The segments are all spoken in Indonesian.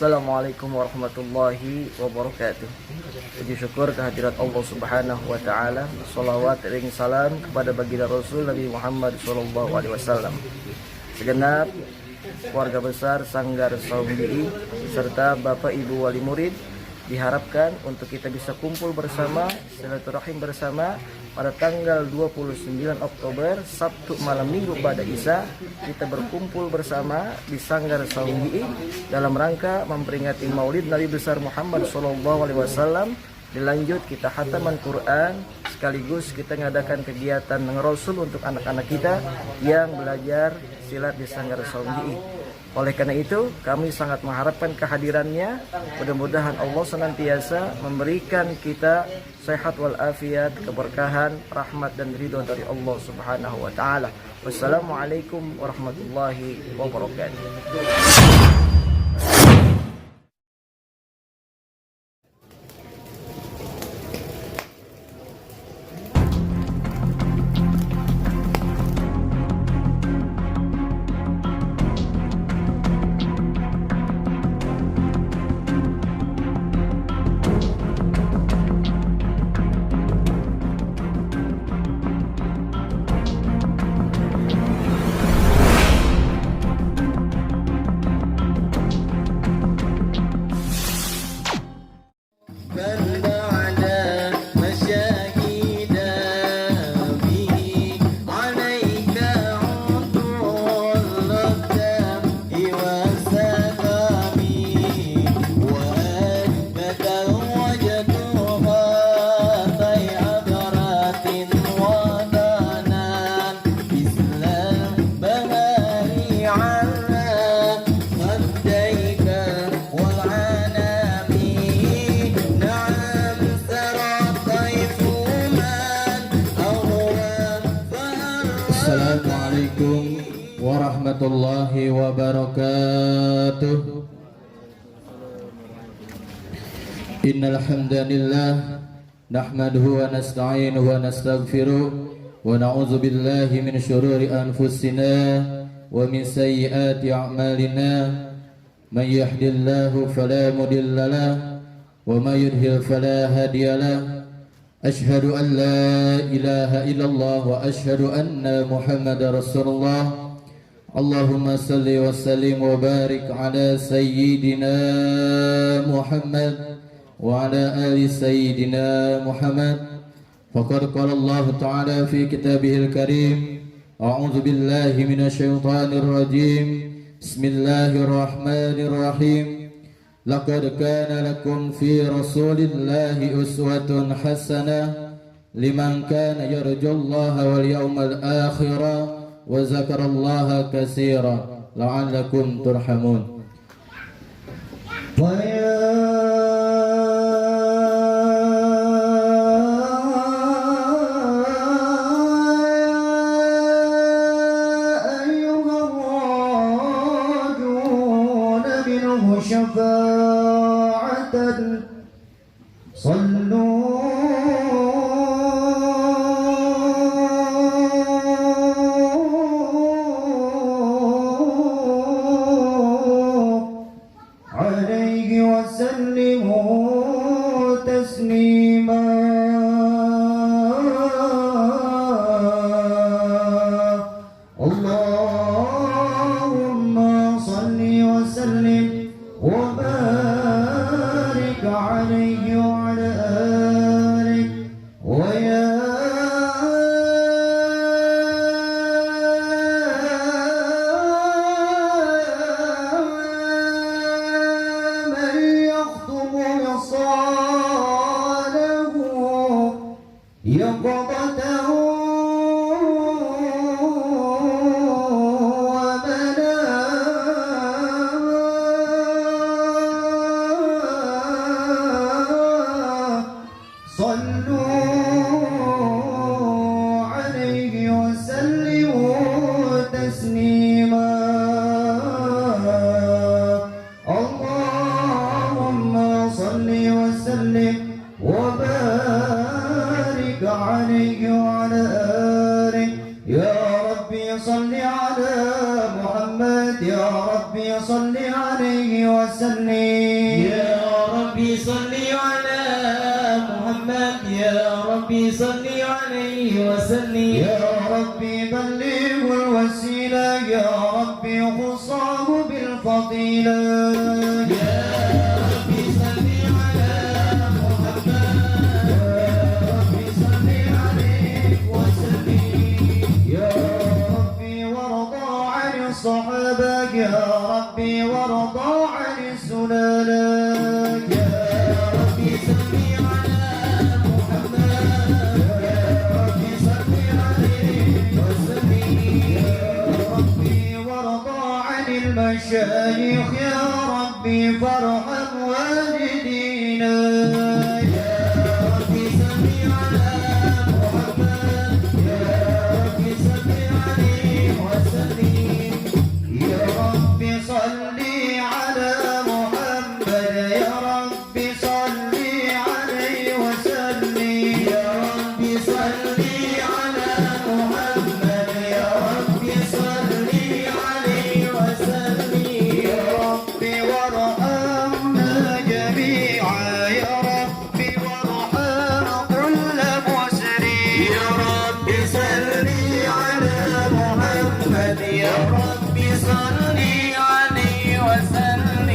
Assalamualaikum warahmatullahi wabarakatuh. Puji syukur kehadirat Allah Subhanahu wa taala. Shalawat ring salam kepada baginda Rasul Nabi Muhammad sallallahu alaihi wasallam. Segenap keluarga besar Sanggar Saum BI serta Bapak Ibu wali murid diharapkan untuk kita bisa kumpul bersama, silaturahim bersama pada tanggal 29 Oktober Sabtu malam Minggu pada Isya. Kita berkumpul bersama di Sanggar Saum BI dalam rangka memperingati Maulid Nabi besar Muhammad SAW. Dilanjut kita khataman Quran, sekaligus kita mengadakan kegiatan ngerosul untuk anak-anak kita yang belajar silat di Sanggar Saum BI. Oleh karena itu, kami sangat mengharapkan kehadirannya. Mudah-mudahan Allah senantiasa memberikan kita sehat walafiat, keberkahan, rahmat dan ridho dari Allah Subhanahu wa taala. Wassalamualaikum warahmatullahi wabarakatuh. Assalamualaikum warahmatullahi wabarakatuh. Innal hamdalillah nahmaduhu wa nasta'inuhu wa nastaghfiruh wa na'udzu billahi min shururi anfusina wa min sayyiati a'malina. Man yahdihillahu fala mudilla lahu wa may yudlil fala hadiya lahu. أشهد أن لا إله إلا الله وأشهد أن محمد رسول الله. اللهم صل وسلم وبارك على سيدنا محمد وعلى آل سيدنا محمد. فقد قال الله تعالى في كتابه الكريم: أعوذ بالله من الشيطان الرجيم. بسم الله الرحمن الرحيم. لقد كان لكم في رسول الله أسوة حسنة لمن كان يرجو الله واليوم الآخر وذكر الله كثيرا لعلكم ترحمون. شفاعة صلوا عليه وسلموا تسليما. اللهم صل وسلم وبارك عليه وعلى آله ويا من يخطب وصاله يقظته اللهم صل وسلم وبارك عليه وسلم يا ربي صل على محمد يا ربي صل عليه وسلم يا ربي بلغ الوسيلة يا ربي خصه بالفضيلة يا ربي صل على محمد يا ربي صل عليه وسلم يا ربي وارضى عن الصحابة يا ربي وارضى عن السلالة يا ربي صل على محمد يا ربي صل عليه وسلم يا ربي وارضى عن المشايخ يا ربي فارحم والدينا يا ربي صل على محمد يا ربي صل عليه وسلم يا ربي صل على محمد يا ربي صل عليه وسلم يا ربي صل على محمد يا ربي صل عليه وسلم يا ربي وارحمنا جميعا يا ربي وارحم كل مسلم يا ربي صل على محمد يا ربي صل عليه وسلم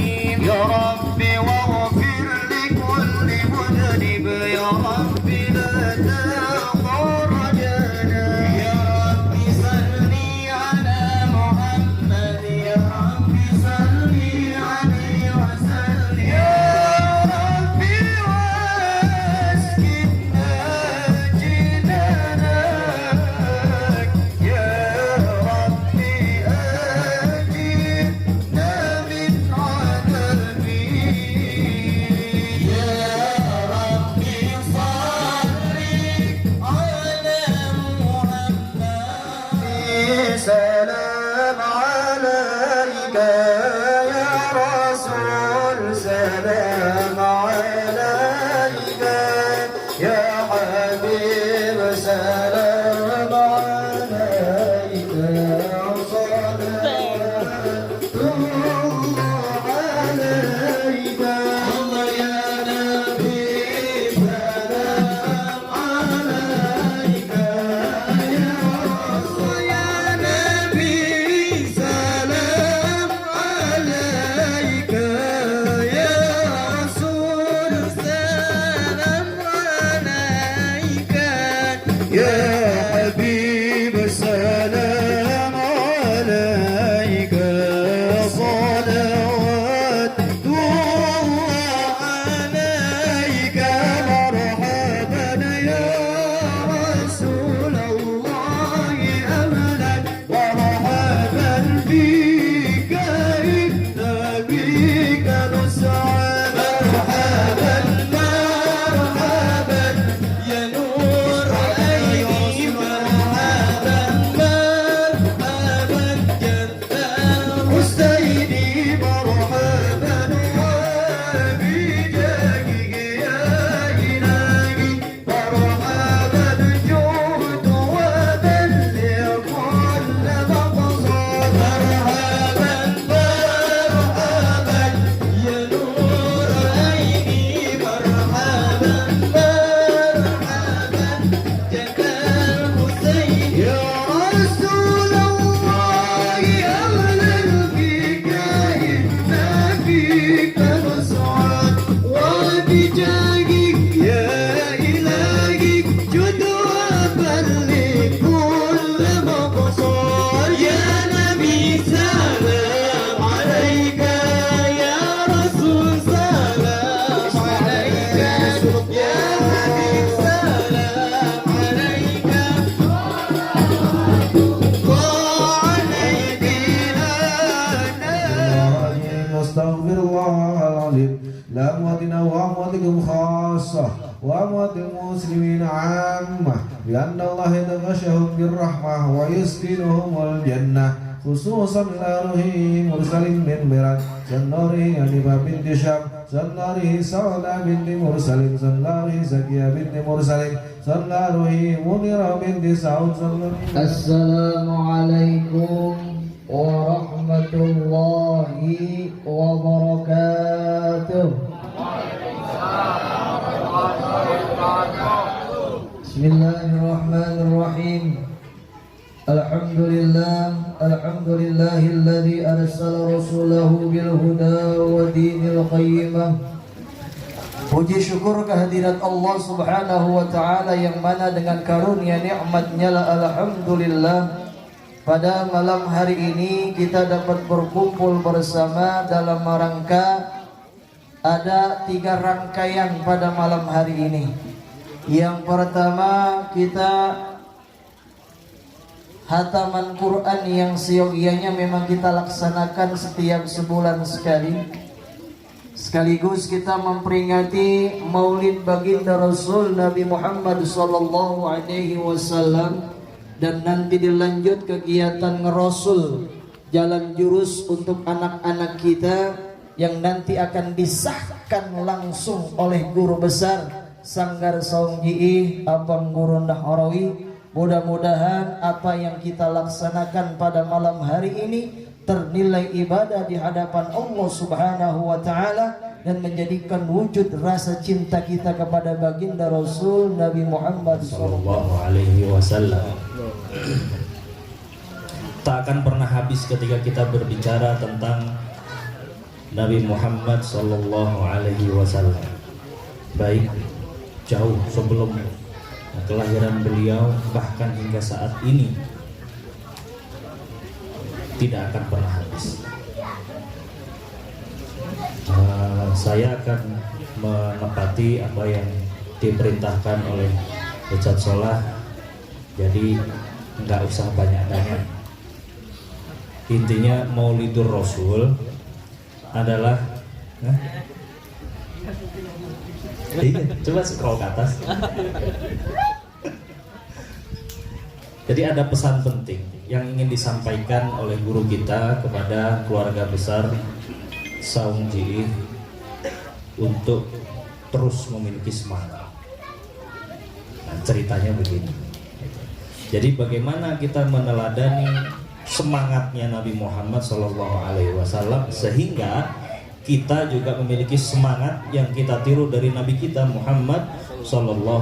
يا ربي واغفر لكل مذنب يا ربي لا تغفر رجانا يا ربي صل على محمد يا ربي صل عليه وسلم يا ربي واسكتنا جنانك يا ربي أجرنا من عذابي يا ربي صل على محمد سلام عليك يا رسول سلام عليك يا حبيب سلام عليك يا صلوات الله عليك الله يا نبي سلام عليك يا رسول يا نبي سلام عليك يا رسول سلام عليك يا حبيب سلام عليك صلوات الله عليك مرحبا يا رسول الله أملا مرحبا بك إن بك نسعى مرحبا مرحبا يا نور عيني مرحبا مرحبا جد حسيني مرحبا وبجاهك يا إلهي مرحبا جود وبلغ كل مقصد مرحبا مرحبا يا نور عيني مرحبا مرحبا جد الحسين يا رسول الله أهلا بك إن فيك نسعى وبجاهك يا إلهي جد وبلغ كل مقصد يا نبي سلام عليك يا رسول سلام عليك يا حبيب سلام عليك وعليك أستغفر الله العظيم لأمواتنا وأمواتكم خاصة وأموات المسلمين عامة بأن الله يتغشهم بالرحمة ويسكنهم الجنة خصوصا إلى روح مرسل من مراد سناره حنيفة بنت شام سناره سعدة بنت مرسل سناره زكية بنت مرسل سناره منيرة بنت سعود Assalamualaikum warahmatullahi wabarakatuh. Bismillahirrahmanirrahim. Alhamdulillahilladzi arsala rasulahu bil huda wa dinil qayyimah. Puji syukur kehadirat Allah Subhanahu wa taala yang mana dengan karunia nikmatnya alhamdulillah pada malam hari ini kita dapat berkumpul bersama dalam rangka ada 3 rangkaian pada malam hari ini. Yang pertama kita hataman Quran yang seyogianya memang kita laksanakan setiap sebulan sekali. Sekaligus kita memperingati Maulid baginda Rasul Nabi Muhammad sallallahu alaihi wasallam dan nanti dilanjut kegiatan ngerosul jalan jurus untuk anak-anak kita yang nanti akan disahkan langsung oleh guru besar Sanggar Saung Jiih Abang Guru Nahrawi. Mudah-mudahan apa yang kita laksanakan pada malam hari ini ternilai ibadah di hadapan Allah Subhanahu wa taala dan menjadikan wujud rasa cinta kita kepada baginda Rasul Nabi Muhammad sallallahu alaihi wasallam. Tak akan pernah habis ketika kita berbicara tentang Nabi Muhammad sallallahu alaihi wasallam. Baik jauh sebelum kelahiran beliau bahkan hingga saat ini tidak akan pernah habis. Saya akan menepati apa yang diperintahkan oleh Ustadz Solah. Jadi nggak usah banyak-banyak. Intinya Maulidur Rasul adalah coba scroll ke atas. Jadi ada pesan penting yang ingin disampaikan oleh guru kita kepada keluarga besar Saung Jiih untuk terus memiliki semangat. Nah, ceritanya begini. Jadi bagaimana kita meneladani semangatnya Nabi Muhammad SAW sehingga kita juga memiliki semangat yang kita tiru dari Nabi kita Muhammad SAW.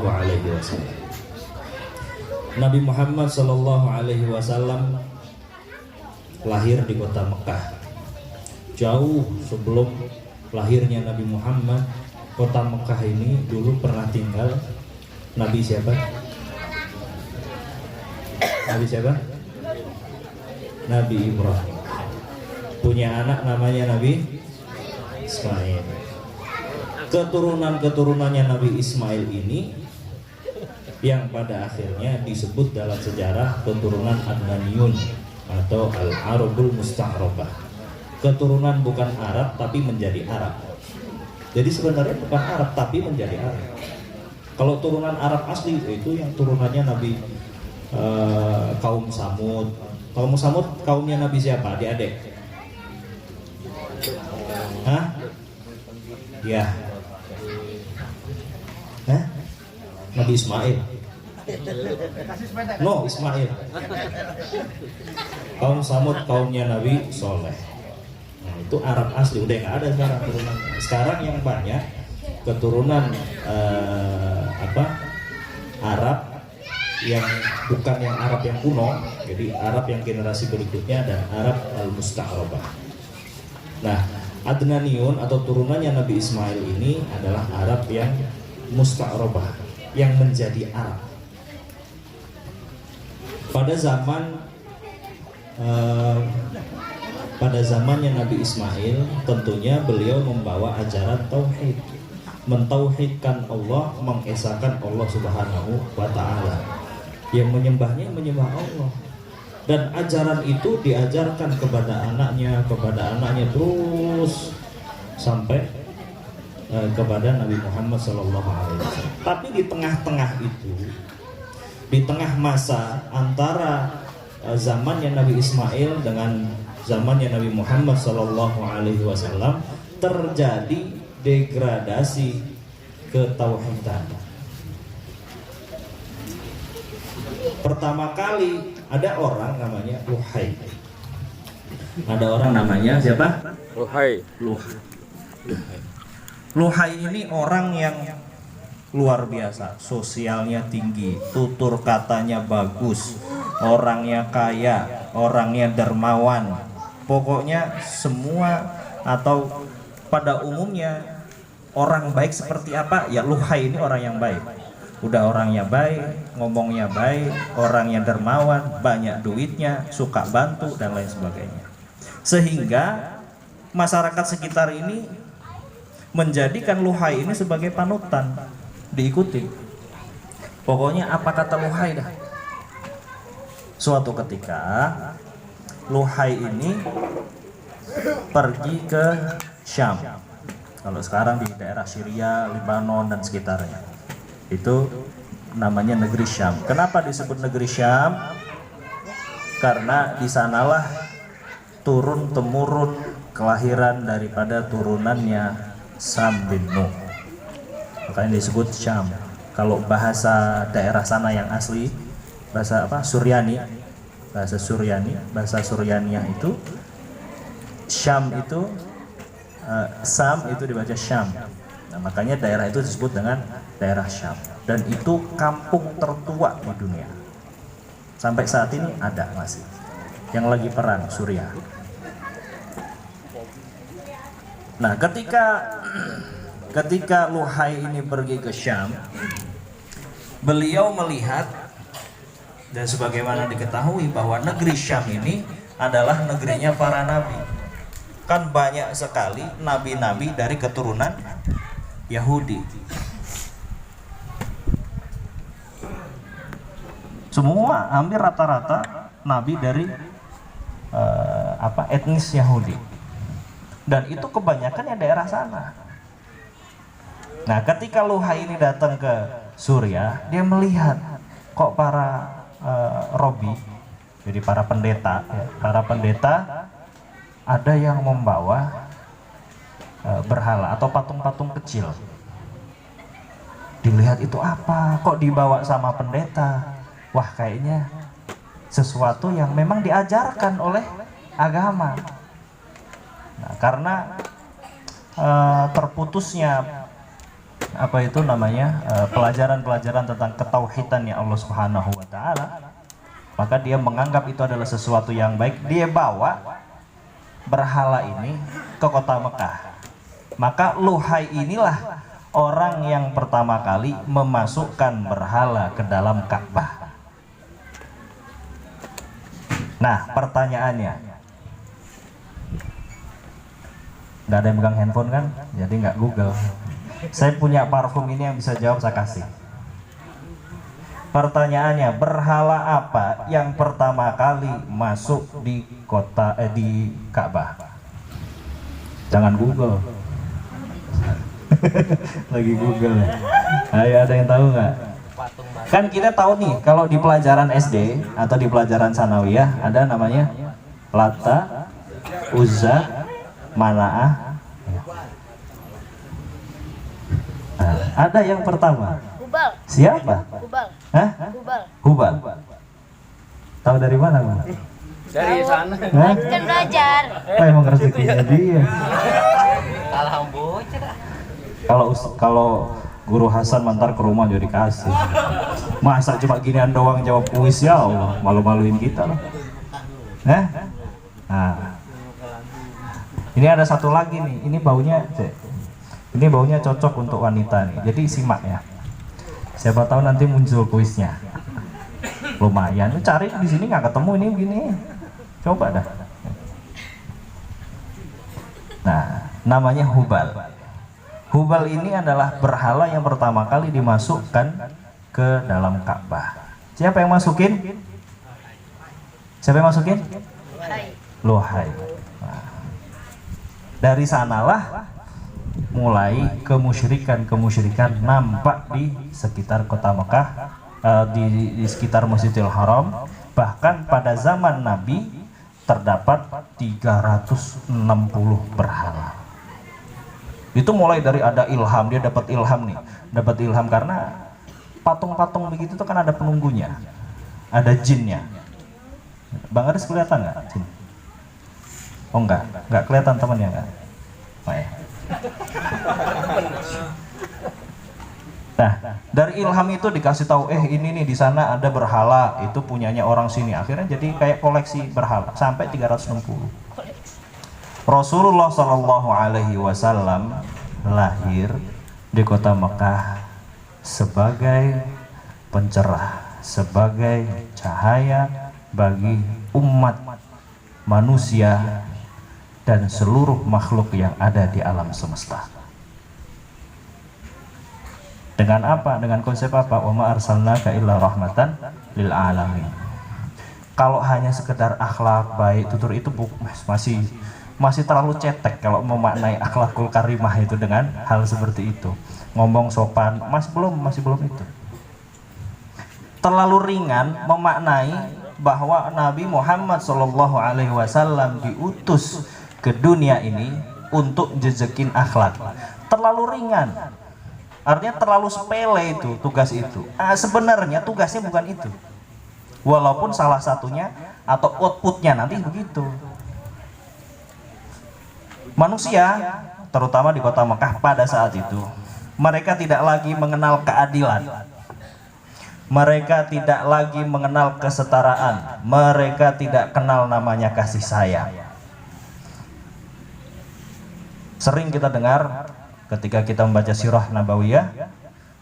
Nabi Muhammad SAW lahir di kota Mekah. Jauh sebelum lahirnya Nabi Muhammad, kota Mekah ini dulu pernah tinggal Nabi siapa? Nabi siapa? Nabi Ibrahim. Punya anak namanya Nabi Ismail. Keturunan-keturunannya Nabi Ismail ini yang pada akhirnya disebut dalam sejarah keturunan Adnaniyun atau Al-Arabul Musta'rabah. Keturunan bukan Arab tapi menjadi Arab. Jadi sebenarnya bukan Arab tapi menjadi Arab. Kalau turunan Arab asli itu yang turunannya Nabi kaum Samud. Kaum Samud kaumnya Nabi siapa? Adik-adik? Hah? Ya. Hah? Nabi Ismail. No, Ismail. Kaum Samud kaumnya Nabi Soleh. Nah, itu Arab asli udah nggak ada sekarang turunan. Sekarang yang banyak keturunan Arab yang bukan yang Arab yang kuno, jadi Arab yang generasi berikutnya dan Arab al-Musta'rabah. Nah, Adnaniyun atau turunannya Nabi Ismail ini adalah Arab yang Musta'rabah, yang menjadi Arab. Pada zamannya Nabi Ismail, tentunya beliau membawa ajaran tauhid, mentauhidkan Allah, mengesahkan Allah Subhanahu wa taala. Yang menyembahnya menyembah Allah. Dan ajaran itu diajarkan kepada anaknya terus sampai kepada Nabi Muhammad SAW. Tapi di tengah-tengah itu, di tengah masa antara zamannya Nabi Ismail dengan zamannya Nabi Muhammad SAW terjadi degradasi ketauhidan. Pertama kali ada orang namanya Luhai. Ada orang namanya siapa? Luhai. Luhai ini orang yang luar biasa, sosialnya tinggi, tutur katanya bagus, orangnya kaya, orangnya dermawan. Pokoknya semua atau pada umumnya orang baik seperti apa? Ya Luhai ini orang yang baik. Udah orangnya baik, ngomongnya baik, orangnya dermawan, banyak duitnya, suka bantu dan lain sebagainya. Sehingga masyarakat sekitar ini menjadikan Luhai ini sebagai panutan, diikuti. Pokoknya apa kata Luhai dah. Suatu ketika Luhai ini pergi ke Syam. Kalau sekarang di daerah Syria, Lebanon dan sekitarnya, itu namanya negeri Syam. Kenapa disebut negeri Syam? Karena di sanalah turun temurun kelahiran daripada turunannya Sam bin Nuh. Makanya disebut Syam. Kalau bahasa daerah sana yang asli, bahasa apa? Suryani. Bahasa Suryani, bahasa Suryaniyah itu Syam itu Sam itu dibaca Syam. Nah, makanya daerah itu disebut dengan daerah Syam. Dan itu kampung tertua di dunia. Sampai saat ini ada masih yang lagi perang Suriah. Nah, ketika Luhai ini pergi ke Syam, beliau melihat dan sebagaimana diketahui bahwa negeri Syam ini adalah negerinya para nabi. Kan banyak sekali nabi-nabi dari keturunan Yahudi. Semua hampir rata-rata nabi dari etnis Yahudi. Dan itu kebanyakan ya daerah sana. Nah, ketika Luhai ini datang ke Suriah, dia melihat kok para robi, jadi para pendeta, ada yang membawa berhala atau patung-patung kecil. Dilihat itu apa? Kok dibawa sama pendeta? Wah, kayaknya sesuatu yang memang diajarkan oleh agama. Nah, karena terputusnya pelajaran-pelajaran tentang ketauhidannya Allah Subhanahu wa taala, maka dia menganggap itu adalah sesuatu yang baik. Dia bawa berhala ini ke kota Mekah. Maka Luhai inilah orang yang pertama kali memasukkan berhala ke dalam Ka'bah. Nah, pertanyaannya, nggak ada yang pegang handphone kan? Jadi nggak Google. Saya punya parfum ini yang bisa jawab, saya kasih. Pertanyaannya, berhala apa yang pertama kali masuk di di Ka'bah? Jangan Google. Lagi Google ya. Ayo, ada yang tahu nggak? Kan kita tahu nih, kalau di pelajaran SD atau di pelajaran sanawiyah ada namanya Lata, Uzza, Mana'ah. Nah, ada yang pertama. Hubal. Siapa? Hubal. Hah? Hubal. Hubal. Tahu dari mana, Bang? Dari sana. Hah? Kan belajar. Emang rezekinya dia. Alhamdulillah. Kalau Guru Hasan mantar ke rumah jadi kasih. Masa cuma ginian doang jawab kuis, ya Allah, malu-maluin kita loh. Nah, ini ada satu lagi nih. Ini baunya cocok untuk wanita nih. Jadi simak ya. Siapa tahu nanti muncul kuisnya. Lumayan. Lu cari di sini nggak ketemu ini begini. Coba dah. Nah, namanya Hubal. Hubal ini adalah berhala yang pertama kali dimasukkan ke dalam Ka'bah. Siapa yang masukin? Siapa yang masukin? Luhai. Nah, dari sanalah mulai kemusyrikan nampak di sekitar kota Mekah, di sekitar Masjidil Haram. Bahkan pada zaman Nabi terdapat 360 berhala. Itu mulai dari ada ilham, dia dapat ilham karena patung-patung begitu tuh kan ada penunggunya, ada jinnya. Bang Aris kelihatan nggak jin? Oh enggak kelihatan temannya enggak? Oh, ya. Nah, dari ilham itu dikasih tahu, ini nih di sana ada berhala, itu punyanya orang sini. Akhirnya jadi kayak koleksi berhala sampai 360. Rasulullah Shallallahu Alaihi Wasallam lahir di kota Mekah sebagai pencerah, sebagai cahaya bagi umat manusia dan seluruh makhluk yang ada di alam semesta. Dengan apa? Dengan konsep apa? Wa ma arsalnaka illa rahmatan lil alamin. Kalau hanya sekedar akhlak baik, tutur itu masih terlalu cetek kalau memaknai akhlakul karimah itu dengan hal seperti itu. Ngomong sopan masih belum itu. Terlalu ringan memaknai bahwa Nabi Muhammad SAW diutus ke dunia ini untuk jejekin akhlak. Terlalu ringan. Artinya terlalu sepele itu tugas itu. Sebenarnya tugasnya bukan itu. Walaupun salah satunya atau outputnya nanti begitu. Manusia, terutama di kota Mekah pada saat itu, mereka tidak lagi mengenal keadilan. Mereka tidak lagi mengenal kesetaraan. Mereka tidak kenal namanya kasih sayang. Sering kita dengar ketika kita membaca sirah nabawiyah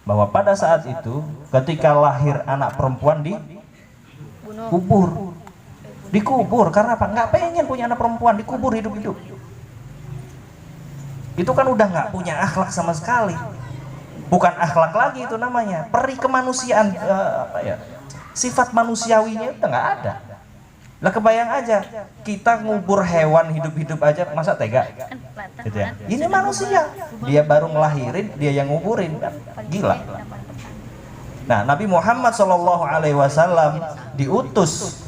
bahwa pada saat itu ketika lahir anak perempuan dikubur karena apa? Nggak pengen punya anak perempuan, dikubur hidup-hidup. Itu kan udah nggak punya akhlak sama sekali. Bukan akhlak lagi itu namanya, peri kemanusiaan, sifat manusiawinya itu nggak ada. Lah kebayang aja kita ngubur hewan hidup-hidup aja, masa tega gitu ya. Ini manusia, dia baru ngelahirin, dia yang nguburin, kan gila. Nah, Nabi Muhammad SAW diutus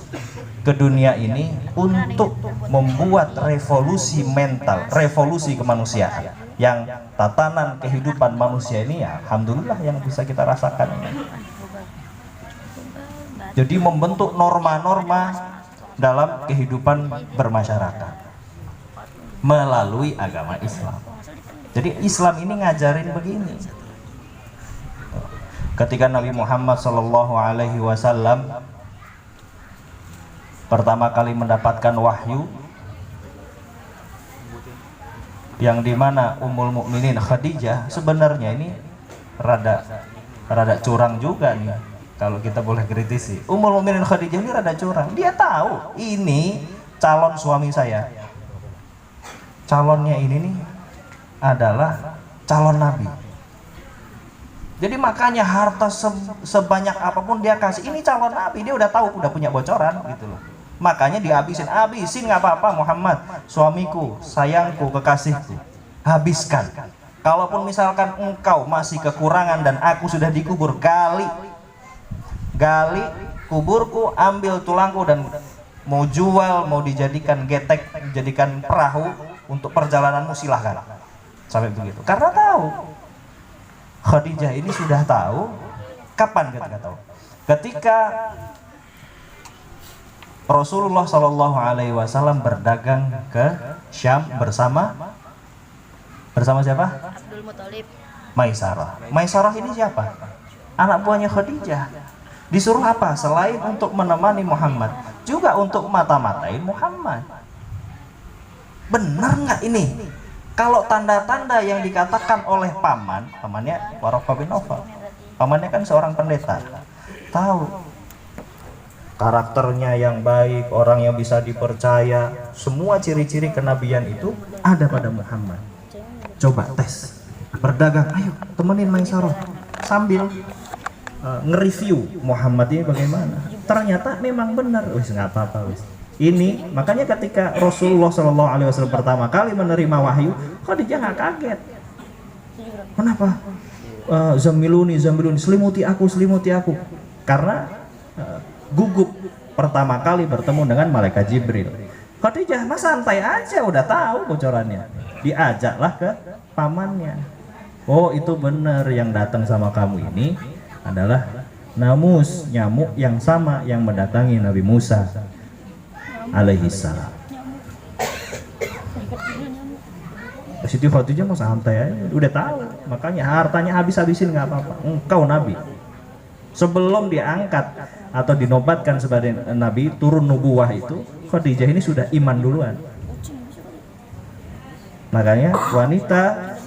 ke dunia ini untuk membuat revolusi mental, revolusi kemanusiaan, yang tatanan kehidupan manusia ini ya alhamdulillah yang bisa kita rasakan ini. Jadi membentuk norma-norma dalam kehidupan bermasyarakat melalui agama Islam. Jadi Islam ini ngajarin begini. Ketika Nabi Muhammad SAW pertama kali mendapatkan wahyu, yang dimana Ummul Mukminin Khadijah sebenarnya ini rada curang juga nih. Kalau kita boleh kritisi, Ummul Mukminin Khadijah ini rada curang. Dia tahu ini calon suami saya. Calonnya ini nih adalah calon Nabi. Jadi makanya harta sebanyak apapun dia kasih, ini calon Nabi, dia udah tahu, udah punya bocoran gitu loh. Makanya dihabisin nggak apa-apa Muhammad, suamiku, sayangku, kekasihku, habiskan. Kalaupun misalkan engkau masih kekurangan dan aku sudah dikubur, gali kuburku, ambil tulangku, dan mau jual, mau dijadikan getek, dijadikan perahu untuk perjalananmu, silahkan. Sampai begitu. Karena tahu Khadijah ini sudah tahu. Kapan ketika tahu? Ketika Rasulullah SAW berdagang ke Syam bersama siapa? Abdul Muthalib. Maisarah ini siapa? Anak buahnya Khadijah. Disuruh apa? Selain untuk menemani Muhammad, juga untuk mata-matain Muhammad. Benar nggak ini? Kalau tanda-tanda yang dikatakan oleh pamannya Waraqah bin Nawfal, pamannya kan seorang pendeta, tahu karakternya yang baik, orang yang bisa dipercaya, semua ciri-ciri kenabian itu ada pada Muhammad. Coba tes, berdagang, ayo temenin Maisarah sambil nge-review Muhammad ini bagaimana. Ternyata memang benar, wis nggak apa-apa wis. Ini makanya ketika Rasulullah SAW pertama kali menerima wahyu, Khadijah nggak kaget. Kenapa? Zamiluni, selimuti aku. Karena gugup pertama kali bertemu dengan malaikat Jibril. Khadijah mah santai aja, udah tahu bocorannya. Diajaklah ke pamannya. Oh, itu benar, yang datang sama kamu ini adalah namus, nyamuk yang sama yang mendatangi Nabi Musa alaihissalam. Siti Khadijah mau santai aja, udah tahu. Makanya hartanya habis-habisin nggak apa-apa. Engkau Nabi. Sebelum diangkat atau dinobatkan sebagai Nabi, turun nubuwah itu, Khadijah ini sudah iman duluan. Makanya wanita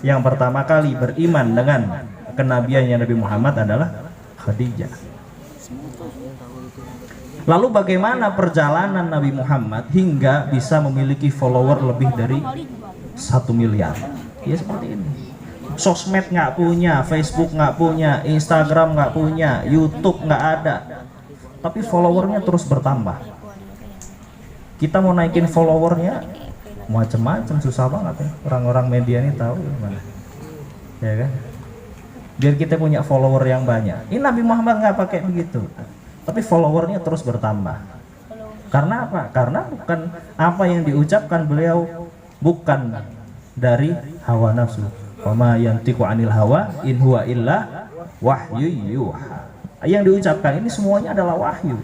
yang pertama kali beriman dengan kenabiannya Nabi Muhammad adalah Khadijah. Lalu bagaimana perjalanan Nabi Muhammad hingga bisa memiliki follower lebih dari 1 miliar? Ya seperti ini. Sosmed nggak punya, Facebook nggak punya, Instagram nggak punya, YouTube nggak ada, tapi followernya terus bertambah. Kita mau naikin followernya macam-macam, susah banget ya. Orang-orang media ini tahu gimana, ya kan? Biar kita punya follower yang banyak. Ini Nabi Muhammad nggak pakai begitu, tapi followernya terus bertambah. Karena apa? Karena bukan apa yang diucapkan beliau, bukan dari hawa nafsu. Wama yantiqu anil hawa in huwa illa wahyu yuha. Yang diucapkan ini semuanya adalah wahyu.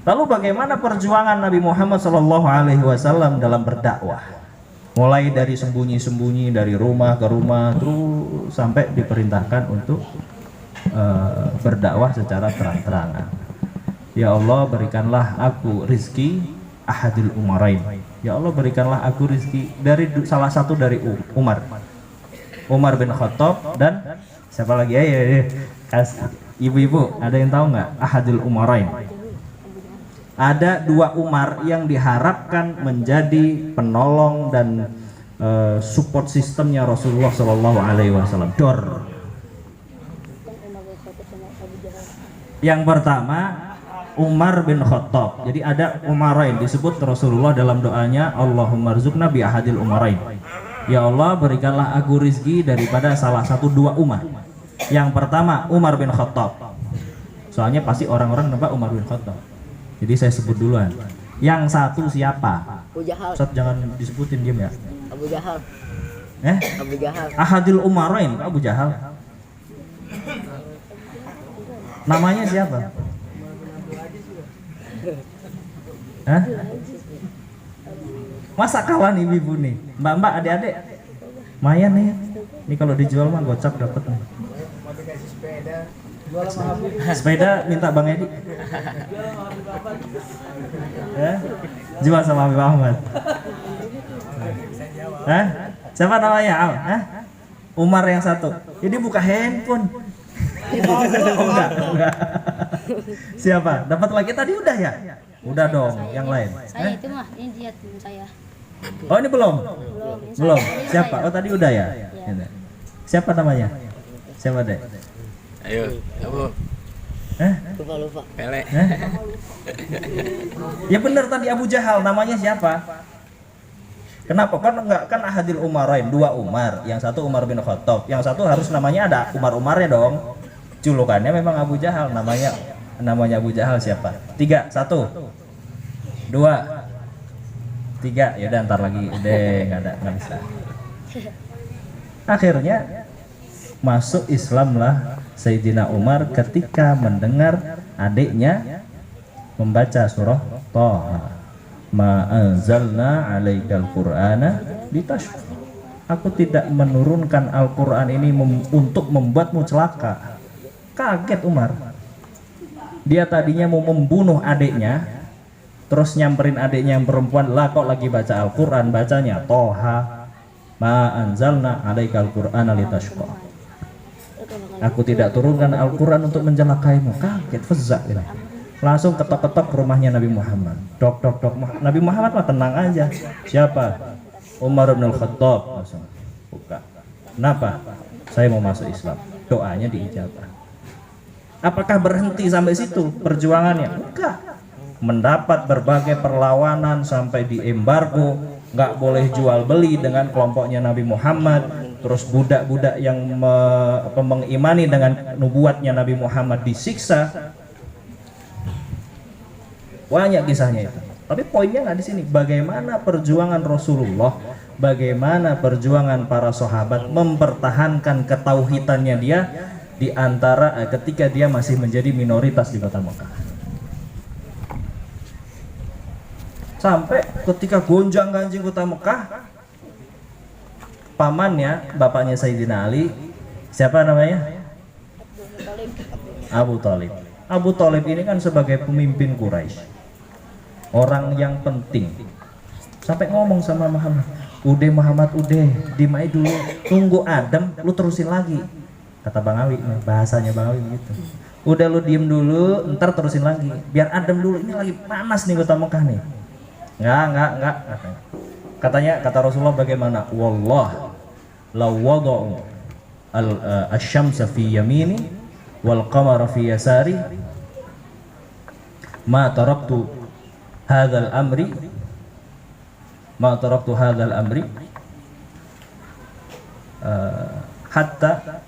Lalu bagaimana perjuangan Nabi Muhammad SAW dalam berdakwah? Mulai dari sembunyi-sembunyi, dari rumah ke rumah, terus sampai diperintahkan untuk berdakwah secara terang-terangan. Ya Allah, berikanlah aku rizki ahadil umarain. Ya Allah, berikanlah aku rizki dari salah satu dari Umar bin Khattab dan siapa lagi? Ibu-ibu, ada yang tahu nggak ahadil umarain? Ada 2 Umar yang diharapkan menjadi penolong dan support sistemnya Rasulullah SAW. Yang pertama Umar bin Khattab. Jadi ada Umarain disebut Rasulullah dalam doanya, Allahumma rzuqna bi ahadil umarain. Ya Allah, berikanlah aku rizki daripada salah satu 2 Umar. Yang pertama Umar bin Khattab. Soalnya pasti orang-orang nampak Umar bin Khattab. Jadi saya sebut duluan. Yang satu siapa? Abu Jahal. Ustaz jangan disebutin, diam ya. Abu Jahal. Abu Jahal. Ahadil Umarain, Abu Jahal. Namanya siapa? Hah? Masa kalah nih ibu nih, mbak-mbak, adik-adik, lumayan nih. Ini kalau dijual mah gocap dapat nih. Sepeda minta Bang Edi. Ya? Jual sama Habib Ahmad. Hah? Siapa namanya? Hah? Umar yang satu. Jadi buka handphone. Enggak. Siapa? Dapat lagi tadi udah ya? Udah dong, yang lain. Saya itu mah, ini dia teman saya. Oh ini belum? Belum. Ini Siapa? saya. Oh tadi udah ya? Ya. Siapa namanya? Siapa deh? Ayo, kamu. Lupa. Pele. Ya benar tadi Abu Jahal, namanya siapa? Kenapa? Kan ahadil umarain, 2 Umar, yang satu Umar bin Khattab, yang satu harus namanya ada Umar-Umarnya dong. Julukannya memang Abu Jahal, namanya Abu Jahal siapa? 3, 1, 2, 3, ya udah ntar lagi, udah nggak bisa. Akhirnya masuk Islam lah Sayyidina Umar ketika mendengar adiknya membaca surah Thaha. Ma anzalna 'alaikal qur'ana litashqa. Aku tidak menurunkan Al-Qur'an ini untuk membuatmu celaka. Kaget Umar. Dia tadinya mau membunuh adiknya, terus nyamperin adiknya yang perempuan, lah kok lagi baca Al-Qur'an, bacanya Thaha. Ma anzalna 'alaikal qur'ana litashqa. Aku tidak turunkan Al-Qur'an untuk mencelakaimu. Kaget, fezak gitu. Langsung ketok-ketok ke rumahnya Nabi Muhammad. Dok. Nabi Muhammad mah tenang aja. Siapa? Umar bin Khattab. Langsung buka. Kenapa? Saya mau masuk Islam. Doanya diijabah. Apakah berhenti sampai situ perjuangannya? Enggak. Mendapat berbagai perlawanan sampai diembargo, nggak boleh jual beli dengan kelompoknya Nabi Muhammad. Terus budak-budak yang mengimani dengan nubuatnya Nabi Muhammad disiksa. Banyak kisahnya itu. Tapi poinnya nggak di sini. Bagaimana perjuangan Rasulullah, bagaimana perjuangan para sahabat mempertahankan ketauhidannya dia di antara ketika dia masih menjadi minoritas di kota Mekah. Sampai ketika gonjang-ganjing kota Mekah, pamannya, bapaknya Sayyidina Ali, siapa namanya? Abu Thalib. Abu Thalib ini kan sebagai pemimpin Quraisy, orang yang penting. Sampai ngomong sama Muhammad, udah Muhammad, udah dimai dulu, tunggu adem, lu terusin lagi. Kata Bang Awi, bahasanya Bang Awi gitu. Udah lu diem dulu, ntar terusin lagi, biar adem dulu. Ini lagi panas nih kota Mekah nih. Enggak. Katanya, kata Rasulullah bagaimana? Wallah, law wada'u asy-syamsa fi yamini wal qamara fi yasari ma taraktu hadzal amri hatta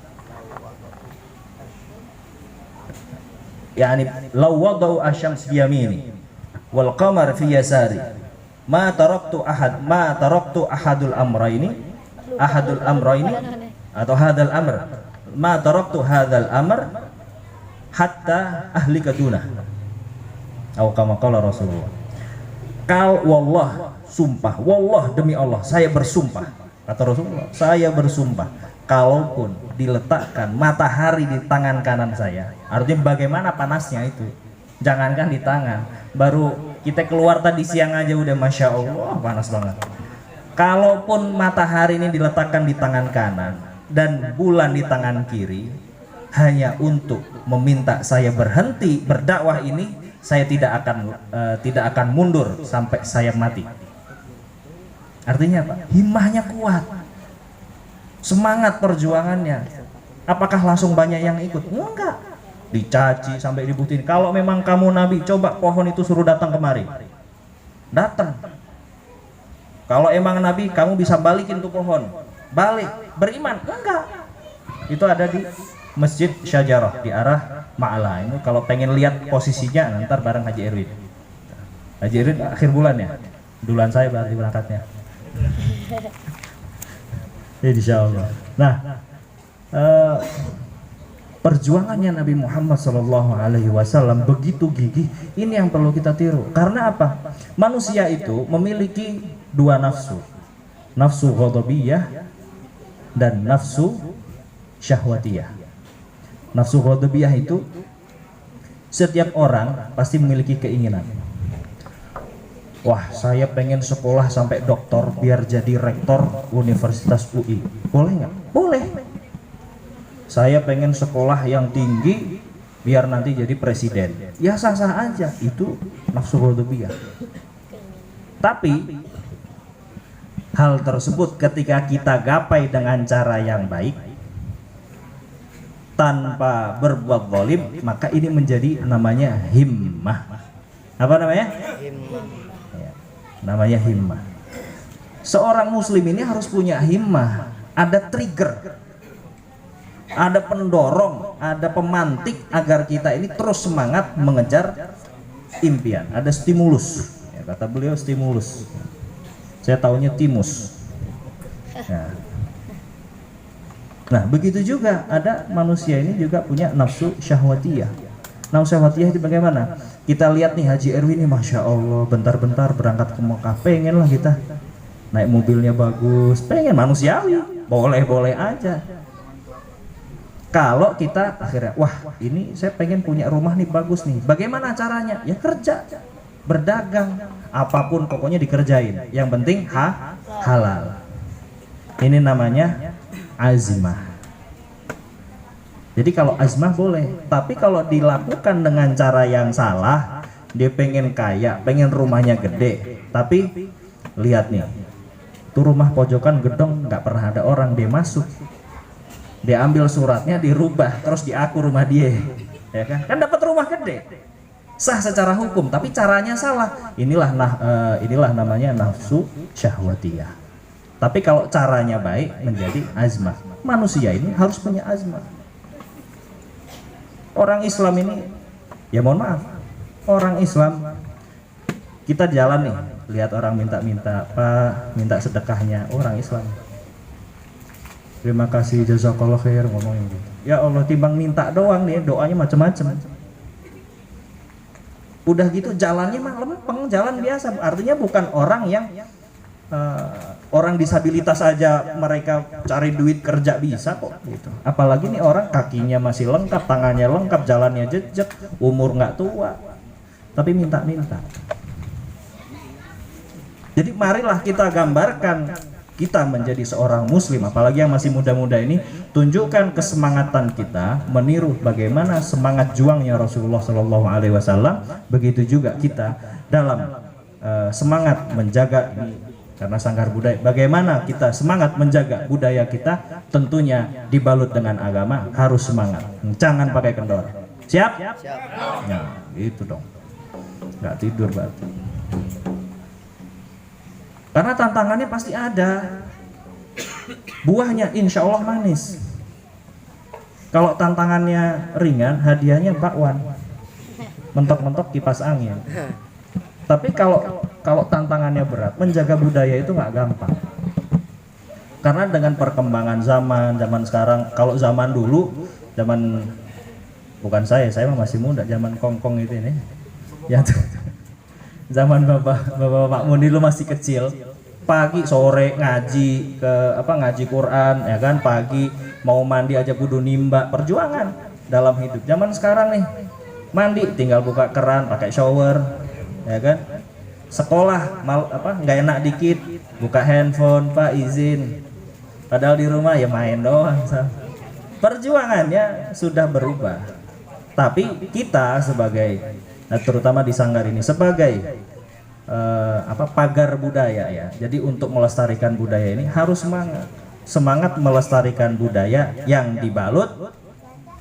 yani law wada'u asy-syams fi yamini wal qamar fi yasari ma taraktu ahadul amrayni atau hadzal amr ma taraktu hadzal amr hatta ahlika dunah atau kama qala Rasulullah. Wallah, sumpah, wallah demi Allah, saya bersumpah, kata Rasulullah, saya bersumpah, kalaupun diletakkan matahari di tangan kanan saya, artinya bagaimana panasnya itu, jangankan di tangan, baru kita keluar tadi siang aja udah Masya Allah panas banget. Kalaupun matahari ini diletakkan di tangan kanan dan bulan di tangan kiri, hanya untuk meminta saya berhenti berdakwah ini, saya tidak akan mundur sampai saya mati. Artinya apa? Himmahnya kuat, semangat perjuangannya. Apakah langsung banyak yang ikut? Enggak. Dicaci sampai dibuktiin. Kalau memang kamu nabi, coba pohon itu suruh datang kemari. Datang. Kalau emang nabi, kamu bisa balikin tuh pohon. Balik. Beriman? Enggak. Itu ada di Masjid Syajarah di arah Ma'la. Ini kalau pengen lihat posisinya, ntar bareng Haji Erwin. Haji Erwin akhir bulan ya. Duluan saya berarti berangkatnya. Insya Allah. Nah, perjuangannya Nabi Muhammad SAW begitu gigih. Ini yang perlu kita tiru. Karena apa? Manusia itu memiliki dua nafsu, nafsu ghadabiyah dan nafsu syahwatiyah. Nafsu ghadabiyah itu setiap orang pasti memiliki keinginan. Wah, saya pengen sekolah sampai doktor biar jadi rektor Universitas UI. Boleh nggak? Boleh. Saya pengen sekolah yang tinggi biar nanti jadi presiden. Ya sah-sah aja, itu nafsu ghadabiyah. Tapi hal tersebut ketika kita gapai dengan cara yang baik, tanpa berbuat zalim, maka ini menjadi namanya himmah. Apa namanya? Himmah. Ya, namanya himmah. Seorang muslim ini harus punya himmah, ada trigger, ada pendorong, ada pemantik agar kita ini terus semangat mengejar impian. Ada stimulus. Ya, kata beliau stimulus. Saya taunya timus. Nah, begitu juga ada manusia ini juga punya nafsu syahwatiyah. Nafsu syahwatiyah itu bagaimana? Kita lihat nih Haji Erwin ini, Masya Allah, bentar-bentar berangkat ke Mekah, pengen lah kita naik mobilnya bagus, pengen, manusiawi, boleh-boleh aja. Kalau kita akhirnya, wah ini saya pengen punya rumah nih bagus nih, bagaimana caranya? Ya kerja, berdagang, apapun pokoknya dikerjain, yang penting halal. Ini namanya azmah. Jadi kalau azmah boleh, tapi kalau dilakukan dengan cara yang salah, dia pengen kaya, pengen rumahnya gede, tapi lihat nih, tuh rumah pojokan gedong, nggak pernah ada orang, dia masuk, dia ambil suratnya, dirubah, terus diaku rumah dia, ya kan dapat rumah gede, sah secara hukum, tapi caranya salah. Inilah namanya nafsu syahwatiyah. Tapi kalau caranya baik menjadi azmah. Manusia ini harus punya azmah. Orang Islam ini, ya mohon maaf, orang Islam, kita jalan nih, lihat orang minta-minta apa, minta sedekahnya, orang Islam. Terima kasih, jazakallah khair, ngomongin gitu. Ya Allah, timbang minta doang nih, doanya macam-macam. Udah gitu jalannya mah lempeng, jalan biasa. Artinya bukan orang yang Orang disabilitas aja mereka cari duit kerja bisa kok gitu. Apalagi nih orang kakinya masih lengkap, tangannya lengkap, jalannya jejak, umur nggak tua, tapi minta-minta. Jadi marilah kita gambarkan kita menjadi seorang muslim, apalagi yang masih muda-muda ini, tunjukkan kesemangatan kita meniru bagaimana semangat juangnya Rasulullah Shallallahu Alaihi Wasallam. Begitu juga kita dalam semangat menjaga ini. Karena sanggar budaya, bagaimana kita semangat menjaga budaya kita, tentunya dibalut dengan agama, harus semangat, jangan pakai kendor. Siap? Siap. Ya, itu dong. Nggak tidur berarti. Karena tantangannya pasti ada. Buahnya insya Allah manis. Kalau tantangannya ringan, hadiahnya bakwan. Mentok-mentok kipas angin. Tapi kalau tantangannya berat, menjaga budaya itu nggak gampang. Karena dengan perkembangan zaman sekarang, kalau zaman dulu, bukan saya masih muda, zaman kongkong itu ini, ya zaman bapak-bapakmu dulu masih kecil, pagi sore ngaji ngaji Quran, ya kan, pagi mau mandi aja kudu nimba, perjuangan dalam hidup. Zaman sekarang nih, mandi tinggal buka keran, pakai shower, ya kan. Sekolah nggak enak dikit, buka handphone, Pak izin, padahal di rumah ya main doang. Perjuangannya sudah berubah, tapi kita sebagai, terutama di Sanggar ini sebagai pagar budaya ya. Jadi untuk melestarikan budaya ini harus semangat melestarikan budaya yang dibalut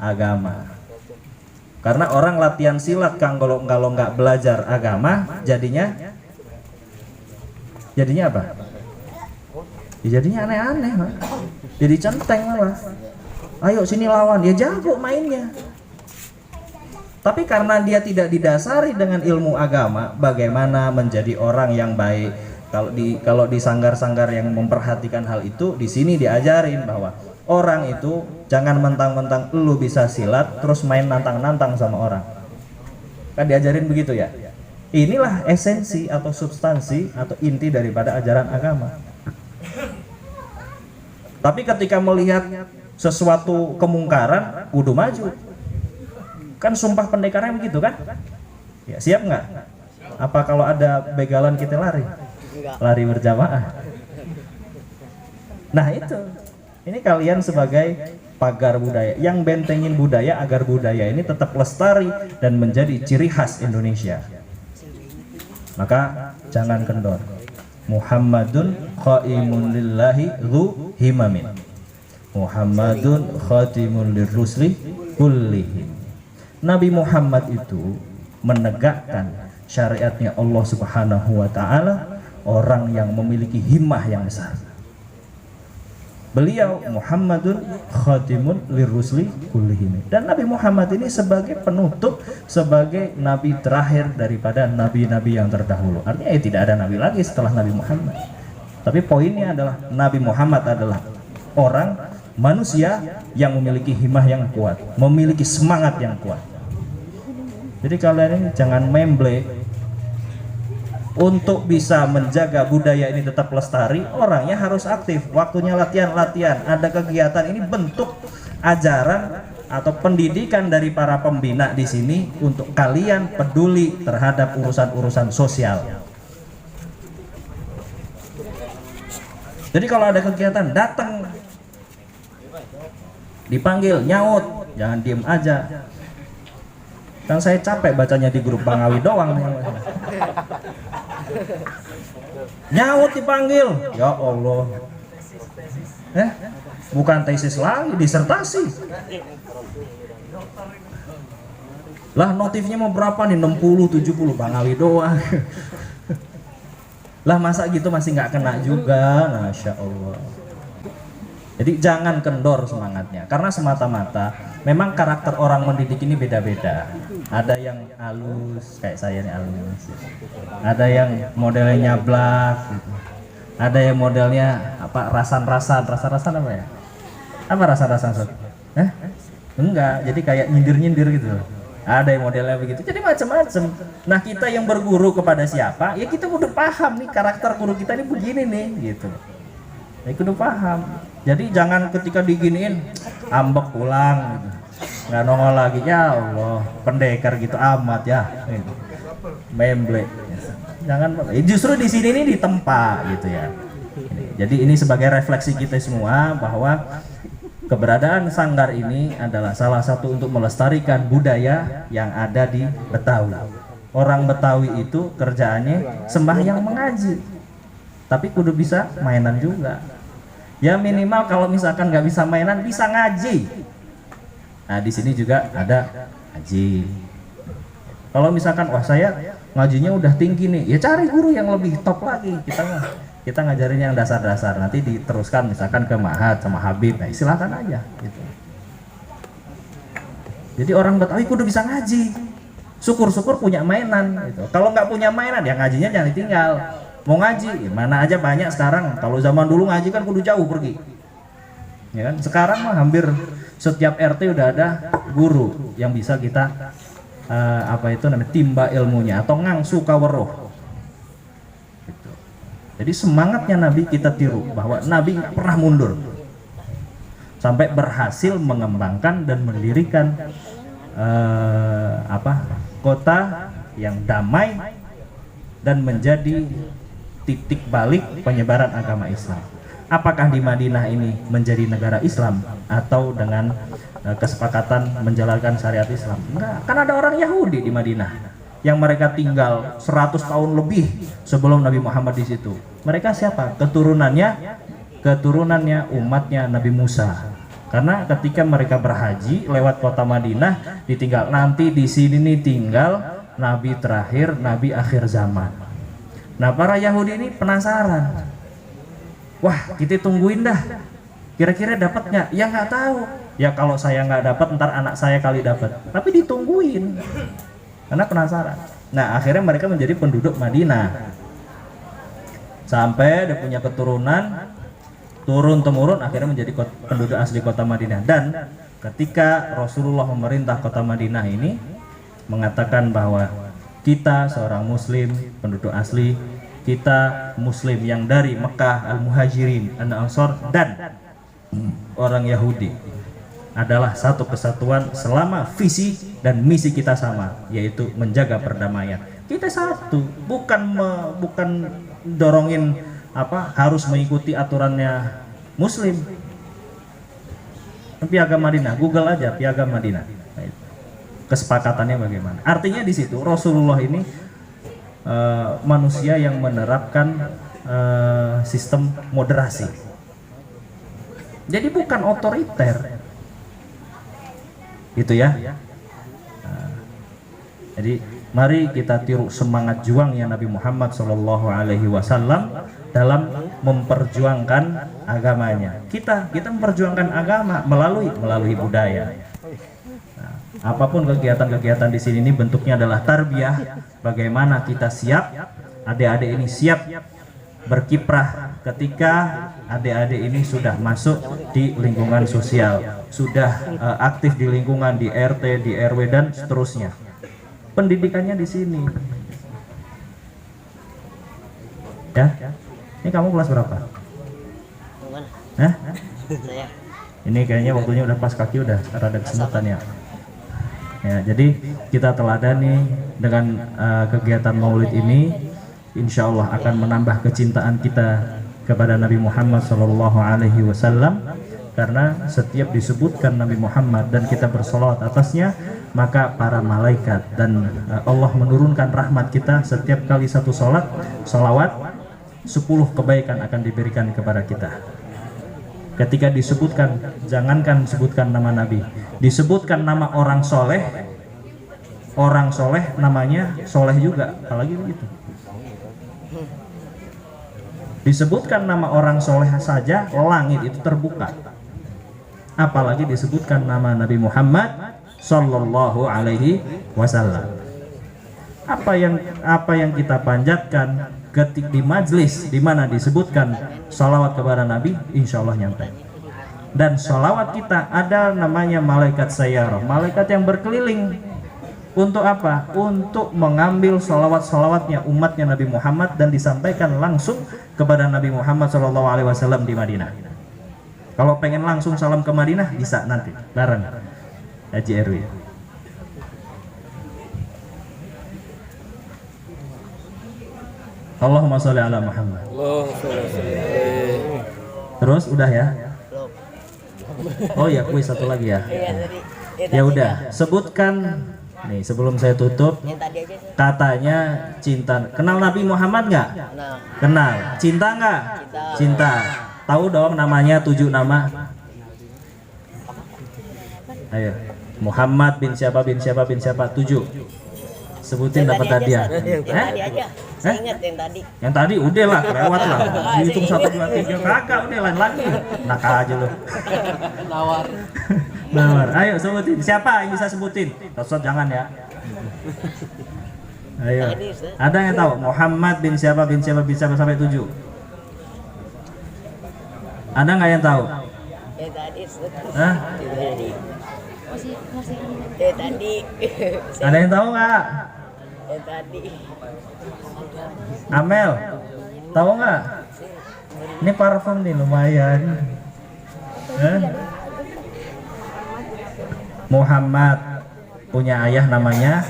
agama. Karena orang latihan silat Kang, kalau nggak belajar agama, jadinya apa? Ya, jadinya aneh-aneh, Pak. Jadi centeng malah. Ayo sini lawan, ya jago mainnya. Tapi karena dia tidak didasari dengan ilmu agama, bagaimana menjadi orang yang baik. Kalau di sanggar-sanggar yang memperhatikan hal itu, di sini diajarin bahwa orang itu jangan mentang-mentang lu bisa silat terus main nantang-nantang sama orang. Kan diajarin begitu ya. Inilah esensi atau substansi atau inti daripada ajaran agama. Tapi ketika melihat sesuatu kemungkaran, kudu maju. Kan sumpah pendekarnya begitu kan? Ya, siap nggak? Apa kalau ada begalan kita lari? Lari berjamaah. Nah itu. Ini kalian sebagai pagar budaya yang bentengin budaya agar budaya ini tetap lestari dan menjadi ciri khas Indonesia. Maka jangan kendor. Muhammadun qaimun lillahi dzu himamin. Muhammadun khatimun lirrusli kullihim. Nabi Muhammad itu menegakkan syariatnya Allah Subhanahu wa taala, orang yang memiliki himmah yang besar. Beliau Muhammadun khatimun lirrusli kullihim. Dan Nabi Muhammad ini sebagai penutup, sebagai nabi terakhir daripada nabi-nabi yang terdahulu. Artinya tidak ada nabi lagi setelah Nabi Muhammad. Tapi poinnya adalah Nabi Muhammad adalah orang manusia yang memiliki himmah yang kuat, memiliki semangat yang kuat. Jadi kalian ini jangan memble. Untuk bisa menjaga budaya ini tetap lestari, orangnya harus aktif. Waktunya latihan, ada kegiatan. Ini bentuk ajaran atau pendidikan dari para pembina di sini untuk kalian peduli terhadap urusan-urusan sosial. Jadi kalau ada kegiatan, datang, dipanggil, nyaut, jangan diem aja. Kan saya capek bacanya di grup Bangawi doang. Nyaut dipanggil, ya Allah. Bukan tesis lagi, disertasi. Lah notifnya mau berapa nih? 60, 70, Bangawi doang. Lah masa gitu masih nggak kena juga, Masya Allah. Jadi jangan kendor semangatnya, karena semata-mata memang karakter orang mendidik ini beda-beda. Ada yang halus, kayak saya nih halus. Ada yang modelnya nyablak gitu. Ada yang modelnya apa, rasan-rasan apa ya? Apa rasan-rasan? Enggak, jadi kayak nyindir-nyindir gitu. Ada yang modelnya begitu, jadi macam-macam. Nah kita yang berguru kepada siapa, ya kita udah paham nih karakter guru kita ini begini nih gitu. Ya kudu paham. Jadi jangan ketika diginiin ambek pulang gitu. Nggak nongol lagi, ya Allah, pendekar gitu amat ya. Gitu. Memble. Jangan, justru di sini ini ditempa gitu ya. Jadi ini sebagai refleksi kita semua bahwa keberadaan sanggar ini adalah salah satu untuk melestarikan budaya yang ada di Betawi. Orang Betawi itu kerjaannya sembahyang mengaji, tapi kudu bisa mainan juga. Ya minimal kalau misalkan nggak bisa mainan, bisa ngaji. Nah di sini juga ada ngaji. Kalau misalkan wah saya ngajinya udah tinggi nih, ya cari guru yang lebih top lagi. Kita ngajarin yang dasar-dasar, nanti diteruskan misalkan ke Mahat sama Habib, nah silakan aja. Gitu. Jadi orang Betawi kudu bisa ngaji. Syukur-syukur punya mainan. Gitu. Kalau nggak punya mainan, ya ngajinya jangan ditinggal. Mau ngaji, mana aja banyak sekarang. Kalau zaman dulu ngaji kan kudu jauh pergi. Ya kan? Sekarang mah hampir setiap RT udah ada guru yang bisa kita timba ilmunya atau ngangsu kaweruh. Gitu. Jadi semangatnya Nabi kita tiru bahwa Nabi nggak pernah mundur sampai berhasil mengembangkan dan mendirikan kota yang damai dan menjadi titik balik penyebaran agama Islam. Apakah di Madinah ini menjadi negara Islam atau dengan kesepakatan menjalankan syariat Islam? Enggak, kan ada orang Yahudi di Madinah yang mereka tinggal 100 tahun lebih sebelum Nabi Muhammad di situ. Mereka siapa? Keturunannya umatnya Nabi Musa. Karena ketika mereka berhaji lewat kota Madinah, ditinggal nanti di sini nih tinggal Nabi terakhir, Nabi akhir zaman. Nah para Yahudi ini penasaran, wah kita tungguin dah, kira-kira dapat nggak? Ya nggak tahu. Ya kalau saya nggak dapat, ntar anak saya kali dapat. Tapi ditungguin, karena penasaran. Nah akhirnya mereka menjadi penduduk Madinah, sampai dia punya keturunan, turun temurun, akhirnya menjadi penduduk asli kota Madinah. Dan ketika Rasulullah memerintah kota Madinah ini, mengatakan bahwa kita seorang muslim, penduduk asli, kita muslim yang dari Mekah, al-Muhajirin, al-Ansar, dan orang Yahudi adalah satu kesatuan selama visi dan misi kita sama, yaitu menjaga perdamaian. Kita satu, bukan dorongin harus mengikuti aturannya muslim. Piagam Madinah, Google aja Piagam Madinah. Kesepakatannya bagaimana? Artinya di situ Rasulullah ini manusia yang menerapkan sistem moderasi. Jadi bukan otoriter, gitu ya. Jadi mari kita tiru semangat juangnya Nabi Muhammad SAW dalam memperjuangkan agamanya. Kita memperjuangkan agama melalui budaya. Apapun kegiatan-kegiatan di sini ini bentuknya adalah tarbiyah. Bagaimana kita siap, adik-adik ini siap berkiprah ketika adik-adik ini sudah masuk di lingkungan sosial, sudah aktif di lingkungan di RT, di RW dan seterusnya. Pendidikannya di sini. Ya, ini kamu kelas berapa? Hah? Saya. Ini kayaknya waktunya udah pas, kaki udah rada kesemutan ya. Ya, jadi kita teladani dengan kegiatan Maulid ini, insya Allah akan menambah kecintaan kita kepada Nabi Muhammad SAW. Karena setiap disebutkan Nabi Muhammad dan kita bersolawat atasnya, maka para malaikat dan Allah menurunkan rahmat kita setiap kali satu solawat, 10 kebaikan akan diberikan kepada kita. Ketika disebutkan, jangankan disebutkan nama Nabi, disebutkan nama orang soleh namanya soleh juga, apalagi begitu. Disebutkan nama orang soleh saja, langit itu terbuka. Apalagi disebutkan nama Nabi Muhammad Sallallahu Alaihi Wasallam. Apa yang kita panjatkan ketika di majlis di mana disebutkan salawat kepada Nabi, insya Allah nyampe. Dan salawat kita ada namanya malaikat sayyarah, malaikat yang berkeliling. Untuk apa? Untuk mengambil salawat-salawatnya umatnya Nabi Muhammad dan disampaikan langsung kepada Nabi Muhammad SAW di Madinah. Kalau pengen langsung salam ke Madinah bisa nanti bareng Haji Erwi. Allahumma sholli ala Muhammad. Terus udah ya? Oh ya, kuis satu lagi ya. Ya udah, sebutkan nih sebelum saya tutup. Katanya cinta. Kenal Nabi Muhammad nggak? Kenal. Cinta nggak? Cinta. Tahu dong namanya 7 nama. Ayo. Muhammad bin siapa bin siapa bin siapa 7. Sebutin dapat hadiah. Saya ingat yang tadi. Yang tadi udah lah, lewat lah. Dihitung 1 2 3 kagak udah lain lagi. Nak aja lo. Nawar. Ayo sebutin. Siapa yang bisa sebutin? Tosot jangan ya. Ayo. Ada yang tahu? Muhammad bin siapa bin siapa bin siapa sampai 7. Ada nggak yang tahu? Yang tadi. Hah? Yang tadi. Ada yang tahu nggak? Yang tadi. Amel, tahu nggak? Ini parfum nih lumayan. Hah? Muhammad punya ayah namanya.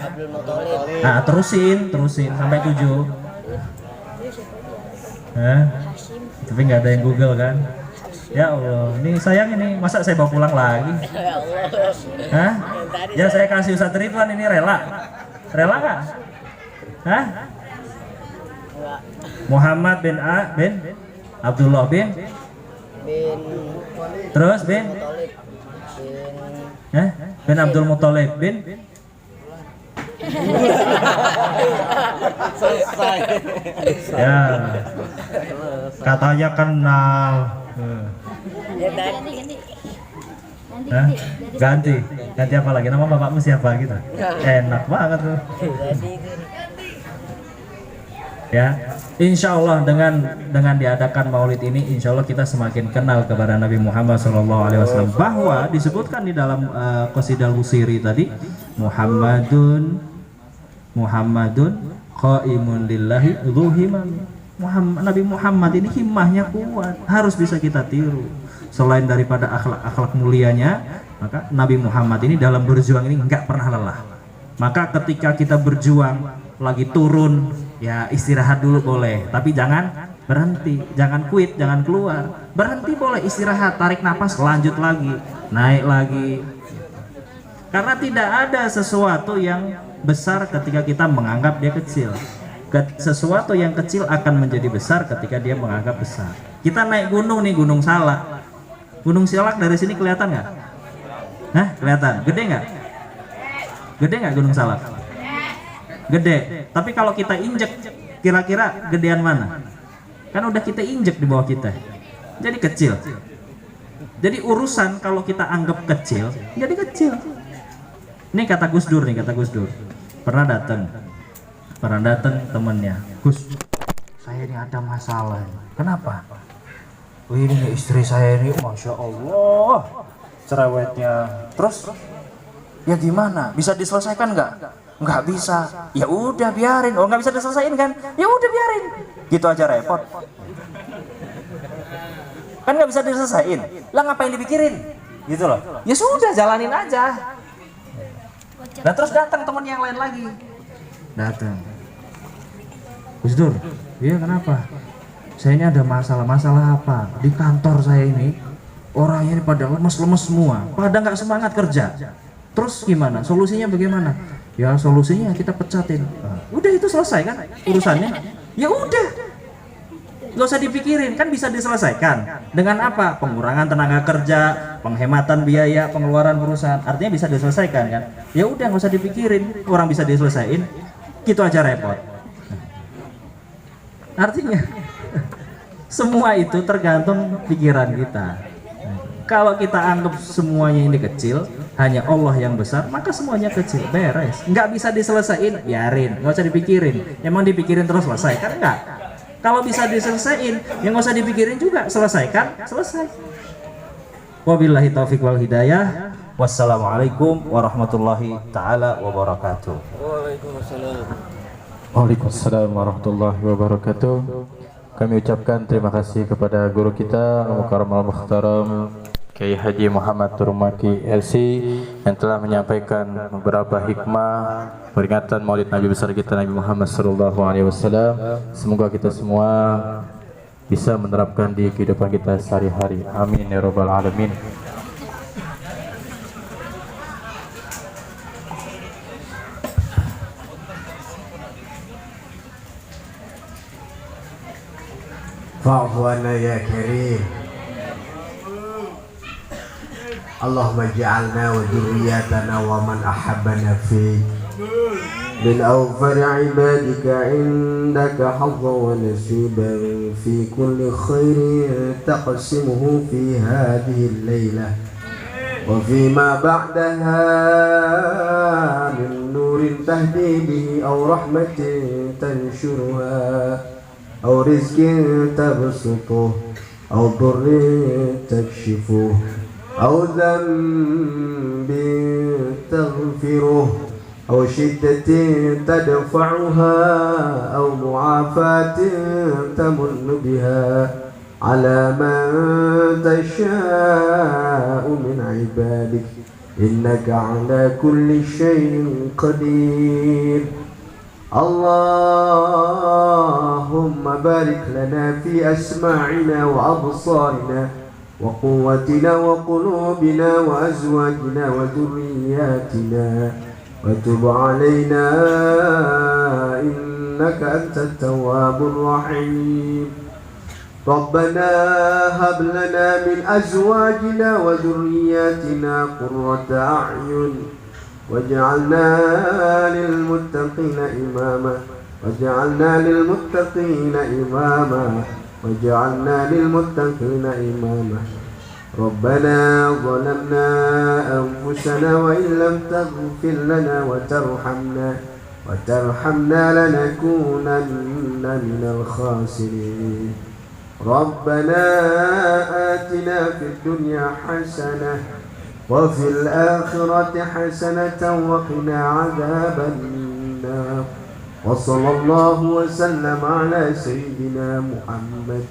Nah, terusin sampai 7. Hah? Tapi nggak ada yang Google kan? Ya Allah, ini sayang ini, masa saya bawa pulang lagi? Hah? Ya saya kasih Ustadz Ridwan ini rela? Rela nggak? Hah? Muhammad bin A bin Abdullah bin terus bin bin Abdul Muthalib bin Selesai. ya katanya kenal. Hah? Ganti apa lagi? Nama bapakmu siapa gitu? Enak banget tuh. Ya, insya Allah dengan diadakan Maulid ini, insya Allah kita semakin kenal kepada Nabi Muhammad SAW. Bahwa disebutkan di dalam Qasidah Busiri tadi, Muhammadun qaimun lillahi dzuhiman. Nabi Muhammad ini himmahnya kuat, harus bisa kita tiru. Selain daripada akhlak mulianya, maka Nabi Muhammad ini dalam berjuang ini nggak pernah lelah. Maka ketika kita berjuang lagi turun, ya istirahat dulu boleh, tapi jangan berhenti, jangan quit, jangan keluar. Berhenti boleh, istirahat, tarik nafas, lanjut lagi, naik lagi. Karena tidak ada sesuatu yang besar ketika kita menganggap dia kecil. Sesuatu yang kecil akan menjadi besar ketika dia menganggap besar. Kita naik gunung nih, Gunung Salak. Gunung Salak dari sini kelihatan nggak? Hah? Kelihatan? Gede nggak? Gede nggak Gunung Salak? Gede. Tapi kalau kita injek, kira-kira gedean mana? Kan udah kita injek di bawah kita, jadi kecil. Jadi urusan kalau kita anggap kecil, jadi kecil. Ini kata Gus Dur nih, kata Gus Dur. Pernah datang temennya, Gus, saya ini ada masalah. Kenapa? Oh, ini istri saya ini, masya Allah, cerewetnya. Terus, ya gimana? Bisa diselesaikan nggak? Nggak bisa. Ya udah biarin. Oh, nggak bisa diselesaikan kan? Ya udah biarin. Gitu aja repot. Kan nggak bisa diselesaikan. Lah ngapain dipikirin? Gitu loh. Ya sudah, jalanin aja. Nah terus datang teman yang lain lagi. Datang. Gus Dur, iya kenapa? Saya ini ada masalah apa? Di kantor saya ini orangnya ini pada lemes-lemes semua, pada nggak semangat kerja. Terus gimana? Solusinya bagaimana? Ya solusinya kita pecatin. Udah itu selesai kan urusannya? Ya udah, nggak usah dipikirin, kan bisa diselesaikan. Dengan apa? Pengurangan tenaga kerja, penghematan biaya, pengeluaran perusahaan. Artinya bisa diselesaikan kan? Ya udah nggak usah dipikirin, orang bisa diselesaikan. Gitu aja repot. Artinya semua itu tergantung pikiran kita. Kalau kita anggap semuanya ini kecil, hanya Allah yang besar, maka semuanya kecil, beres. Nggak bisa diselesaikan, biarin, nggak usah dipikirin. Emang dipikirin terus selesai kan? Enggak. Kalau bisa diselesaikan, yang nggak usah dipikirin juga, selesaikan, selesai. Wabillahi taufiq wal hidayah. Wassalamualaikum warahmatullahi taala wabarakatuh. Waalaikumsalam. Waalaikumsalam warahmatullahi wabarakatuh. kami ucapkan terima kasih kepada guru kita Al-Mukarram Al-Mukhtaram Kiai Haji Muhammad Turmaki LC yang telah menyampaikan beberapa hikmah peringatan Maulid Nabi besar kita Nabi Muhammad SAW. Semoga kita semua bisa menerapkan di kehidupan kita sehari-hari. Amin ya rabbal alamin. فاعف عنا يا كريم اللهم اجعلنا وذرياتنا ومن أحبنا فيك من أوفر عبادك عندك حظا ونصيبا في كل خير تقسمه في هذه الليلة وفيما بعدها من نور تهدي به أو رحمة تنشرها أو رزق تبسطه أو ضر تكشفه أو ذنب تغفره أو شدة تدفعها أو معافاة تمن بها على من تشاء من عبادك إنك على كل شيء قدير اللهم بارك لنا في أسماعنا وأبصارنا وقوتنا وقلوبنا وأزواجنا وذرياتنا وتب علينا إنك أنت التواب الرحيم ربنا هب لنا من أزواجنا وذرياتنا قرة أعين واجعلنا للمتقين إماما واجعلنا للمتقين إماما واجعلنا للمتقين إماما ربنا ظلمنا أنفسنا وإن لم تغفر لنا وترحمنا لنكونن من الخاسرين ربنا آتنا في الدنيا حسنة وفي الآخرة حسنة وقنا عذاب النار وصلى الله وسلم على سيدنا محمد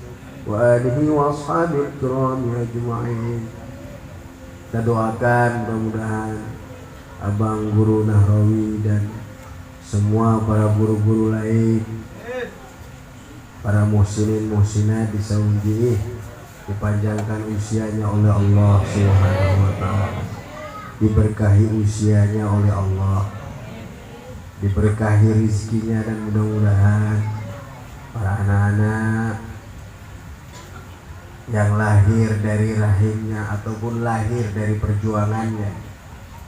وآله وأصحابه الكرام أجمعين. Kita doakan mudah-mudahan Abang Guru Nahrawi dan semua para guru-guru lain, para muhsinin muhsinat di Saunji dipanjangkan usianya oleh Allah Subhanahu wa taala, diberkahi usianya oleh Allah, diberkahi rizkinya, dan mudah-mudahan para anak-anak yang lahir dari rahimnya ataupun lahir dari perjuangannya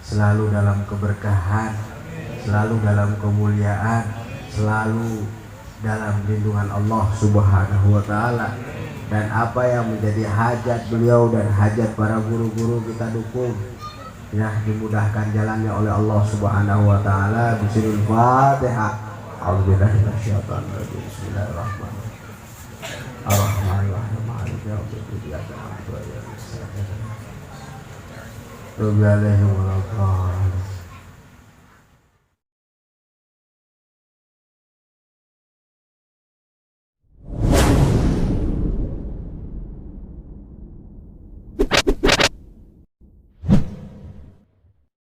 selalu dalam keberkahan, selalu dalam kemuliaan, selalu dalam lindungan Allah Subhanahu wa taala. Dan apa yang menjadi hajat beliau dan hajat para guru-guru kita dukung, ya, dimudahkan jalannya oleh Allah Subhanahu wa taala. Bismillahirrahmanirrahim. A'udzubillahi minasyaitonir rajim. Bismillahirrahmanirrahim. Ar-Rahmanir-Rahim. Maliki yaumiddin. Iyyaka na'budu wa iyyaka nasta'in. Ihdinas siratal mustaqim.